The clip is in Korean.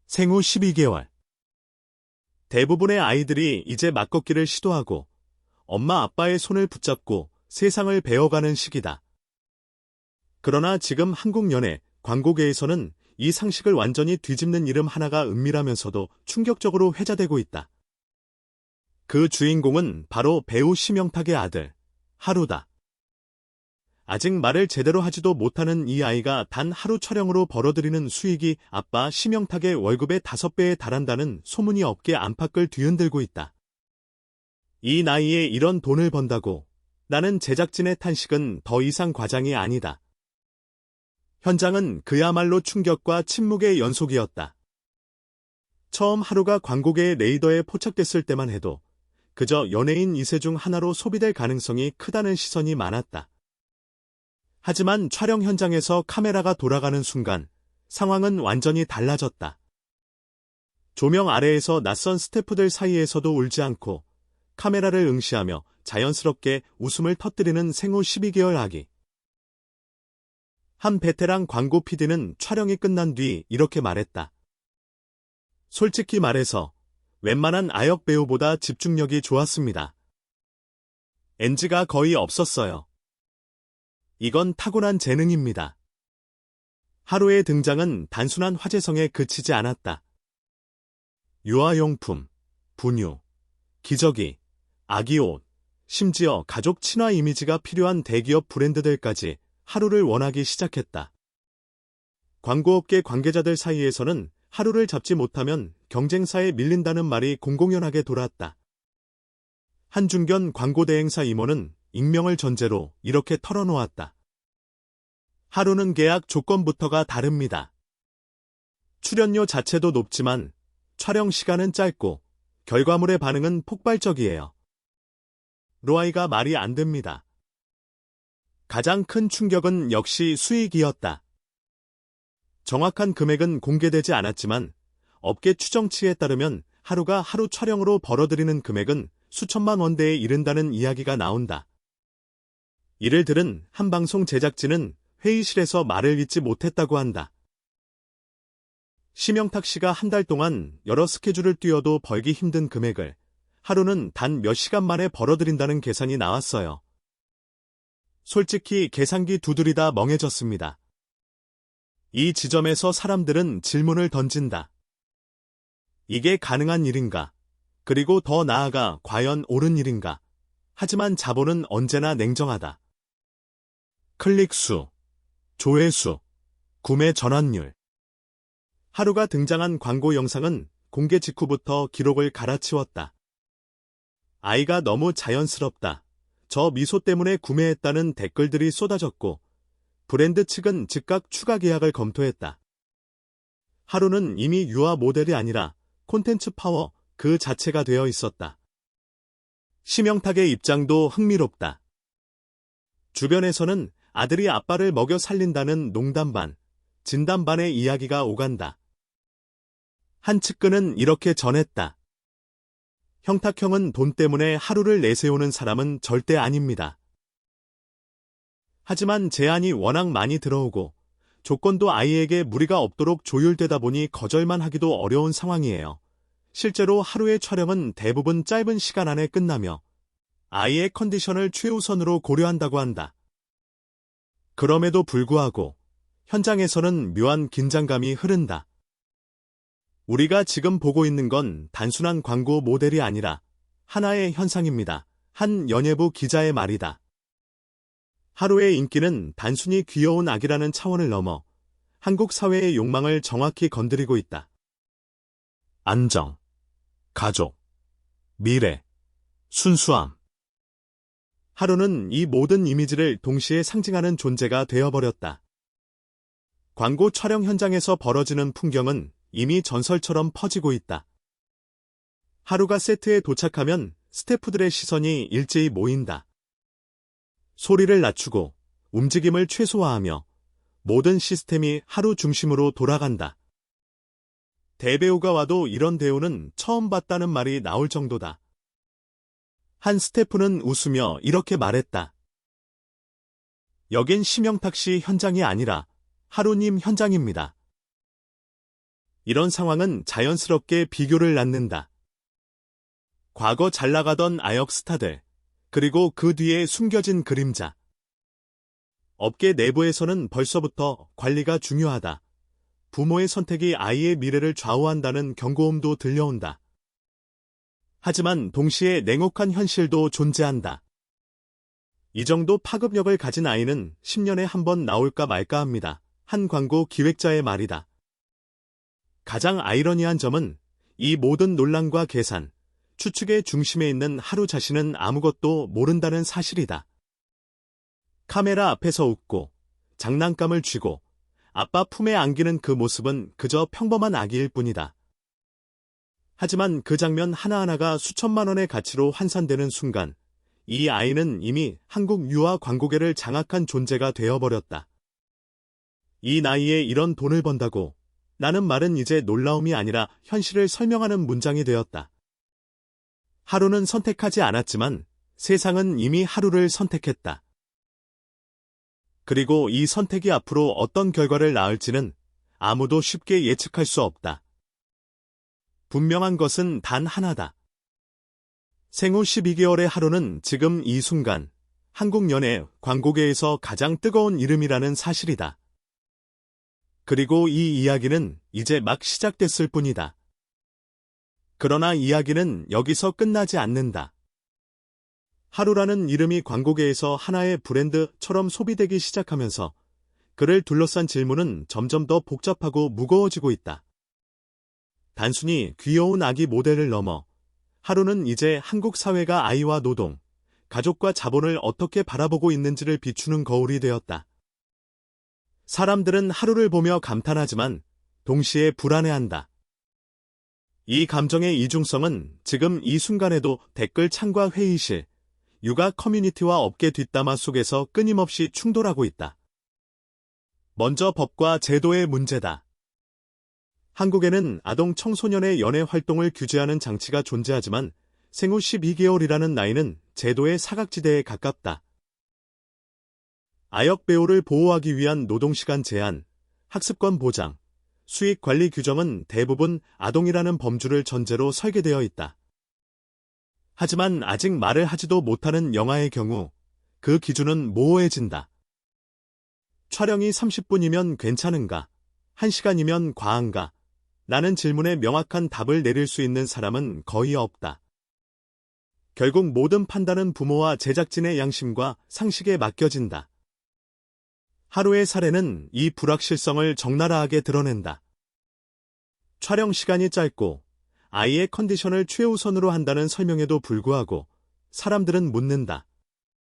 생후 12개월. 대부분의 아이들이 이제 맞걷기를 시도하고 엄마 아빠의 손을 붙잡고 세상을 배워가는 시기다. 그러나 지금 한국 연예, 광고계에서는 이 상식을 완전히 뒤집는 이름 하나가 은밀하면서도 충격적으로 회자되고 있다. 그 주인공은 바로 배우 심영탁의 아들, 하루다. 아직 말을 제대로 하지도 못하는 이 아이가 단 하루 촬영으로 벌어들이는 수익이 아빠 심영탁의 월급의 5배에 달한다는 소문이 업계 안팎을 뒤흔들고 있다. 이 나이에 이런 돈을 번다고 나는 제작진의 탄식은 더 이상 과장이 아니다. 현장은 그야말로 충격과 침묵의 연속이었다. 처음 하루가 광고계의 레이더에 포착됐을 때만 해도 그저 연예인 2세 중 하나로 소비될 가능성이 크다는 시선이 많았다. 하지만 촬영 현장에서 카메라가 돌아가는 순간 상황은 완전히 달라졌다. 조명 아래에서 낯선 스태프들 사이에서도 울지 않고 카메라를 응시하며 자연스럽게 웃음을 터뜨리는 생후 12개월 아기. 한 베테랑 광고 PD는 촬영이 끝난 뒤 이렇게 말했다. 솔직히 말해서 웬만한 아역 배우보다 집중력이 좋았습니다. NG가 거의 없었어요. 이건 타고난 재능입니다. 하루의 등장은 단순한 화제성에 그치지 않았다. 유아용품, 분유, 기저귀, 아기 옷, 심지어 가족 친화 이미지가 필요한 대기업 브랜드들까지 하루를 원하기 시작했다. 광고업계 관계자들 사이에서는 하루를 잡지 못하면 경쟁사에 밀린다는 말이 공공연하게 돌았다. 한중견 광고대행사 임원은 익명을 전제로 이렇게 털어놓았다. 하루는 계약 조건부터가 다릅니다. 출연료 자체도 높지만 촬영 시간은 짧고 결과물의 반응은 폭발적이에요. 로아이가 말이 안 됩니다. 가장 큰 충격은 역시 수익이었다. 정확한 금액은 공개되지 않았지만 업계 추정치에 따르면 하루가 하루 촬영으로 벌어들이는 금액은 수천만 원대에 이른다는 이야기가 나온다. 이를 들은 한 방송 제작진은 회의실에서 말을 잇지 못했다고 한다. 심영탁 씨가 한 달 동안 여러 스케줄을 뛰어도 벌기 힘든 금액을 하루는 단 몇 시간 만에 벌어들인다는 계산이 나왔어요. 솔직히 계산기 두드리다 멍해졌습니다. 이 지점에서 사람들은 질문을 던진다. 이게 가능한 일인가? 그리고 더 나아가 과연 옳은 일인가? 하지만 자본은 언제나 냉정하다. 클릭 수, 조회수, 구매 전환율. 하루가 등장한 광고 영상은 공개 직후부터 기록을 갈아치웠다. 아이가 너무 자연스럽다. 저 미소 때문에 구매했다는 댓글들이 쏟아졌고 브랜드 측은 즉각 추가 계약을 검토했다. 하루는 이미 유아 모델이 아니라 콘텐츠 파워 그 자체가 되어 있었다. 심영탁의 입장도 흥미롭다. 주변에서는 아들이 아빠를 먹여 살린다는 농담 반, 진담 반의 이야기가 오간다. 한 측근은 이렇게 전했다. 형탁형은 돈 때문에 하루를 내세우는 사람은 절대 아닙니다. 하지만 제안이 워낙 많이 들어오고 조건도 아이에게 무리가 없도록 조율되다 보니 거절만 하기도 어려운 상황이에요. 실제로 하루의 촬영은 대부분 짧은 시간 안에 끝나며 아이의 컨디션을 최우선으로 고려한다고 한다. 그럼에도 불구하고 현장에서는 묘한 긴장감이 흐른다. 우리가 지금 보고 있는 건 단순한 광고 모델이 아니라 하나의 현상입니다. 한 연예부 기자의 말이다. 하루의 인기는 단순히 귀여운 아기라는 차원을 넘어 한국 사회의 욕망을 정확히 건드리고 있다. 안정, 가족, 미래, 순수함. 하루는 이 모든 이미지를 동시에 상징하는 존재가 되어버렸다. 광고 촬영 현장에서 벌어지는 풍경은 이미 전설처럼 퍼지고 있다. 하루가 세트에 도착하면 스태프들의 시선이 일제히 모인다. 소리를 낮추고 움직임을 최소화하며 모든 시스템이 하루 중심으로 돌아간다. 대배우가 와도 이런 대우는 처음 봤다는 말이 나올 정도다. 한 스태프는 웃으며 이렇게 말했다. 여긴 심영탁 씨 현장이 아니라 하루님 현장입니다. 이런 상황은 자연스럽게 비교를 낳는다. 과거 잘 나가던 아역 스타들, 그리고 그 뒤에 숨겨진 그림자. 업계 내부에서는 벌써부터 관리가 중요하다. 부모의 선택이 아이의 미래를 좌우한다는 경고음도 들려온다. 하지만 동시에 냉혹한 현실도 존재한다. 이 정도 파급력을 가진 아이는 10년에 한 번 나올까 말까 합니다. 한 광고 기획자의 말이다. 가장 아이러니한 점은 이 모든 논란과 계산, 추측의 중심에 있는 하루 자신은 아무것도 모른다는 사실이다. 카메라 앞에서 웃고 장난감을 쥐고 아빠 품에 안기는 그 모습은 그저 평범한 아기일 뿐이다. 하지만 그 장면 하나하나가 수천만 원의 가치로 환산되는 순간 이 아이는 이미 한국 유아 광고계를 장악한 존재가 되어버렸다. 이 나이에 이런 돈을 번다고 라는 말은 이제 놀라움이 아니라 현실을 설명하는 문장이 되었다. 하루는 선택하지 않았지만 세상은 이미 하루를 선택했다. 그리고 이 선택이 앞으로 어떤 결과를 낳을지는 아무도 쉽게 예측할 수 없다. 분명한 것은 단 하나다. 생후 12개월의 하루는 지금 이 순간 한국 연예 광고계에서 가장 뜨거운 이름이라는 사실이다. 그리고 이 이야기는 이제 막 시작됐을 뿐이다. 그러나 이야기는 여기서 끝나지 않는다. 하루라는 이름이 광고계에서 하나의 브랜드처럼 소비되기 시작하면서 그를 둘러싼 질문은 점점 더 복잡하고 무거워지고 있다. 단순히 귀여운 아기 모델을 넘어 하루는 이제 한국 사회가 아이와 노동, 가족과 자본을 어떻게 바라보고 있는지를 비추는 거울이 되었다. 사람들은 하루를 보며 감탄하지만 동시에 불안해한다. 이 감정의 이중성은 지금 이 순간에도 댓글창과 회의실, 육아 커뮤니티와 업계 뒷담화 속에서 끊임없이 충돌하고 있다. 먼저 법과 제도의 문제다. 한국에는 아동 청소년의 연애 활동을 규제하는 장치가 존재하지만 생후 12개월이라는 나이는 제도의 사각지대에 가깝다. 아역 배우를 보호하기 위한 노동시간 제한, 학습권 보장, 수익 관리 규정은 대부분 아동이라는 범주를 전제로 설계되어 있다. 하지만 아직 말을 하지도 못하는 영화의 경우 그 기준은 모호해진다. 촬영이 30분이면 괜찮은가? 1시간이면 과한가? 라는 질문에 명확한 답을 내릴 수 있는 사람은 거의 없다. 결국 모든 판단은 부모와 제작진의 양심과 상식에 맡겨진다. 하루의 사례는 이 불확실성을 적나라하게 드러낸다. 촬영 시간이 짧고 아이의 컨디션을 최우선으로 한다는 설명에도 불구하고 사람들은 묻는다.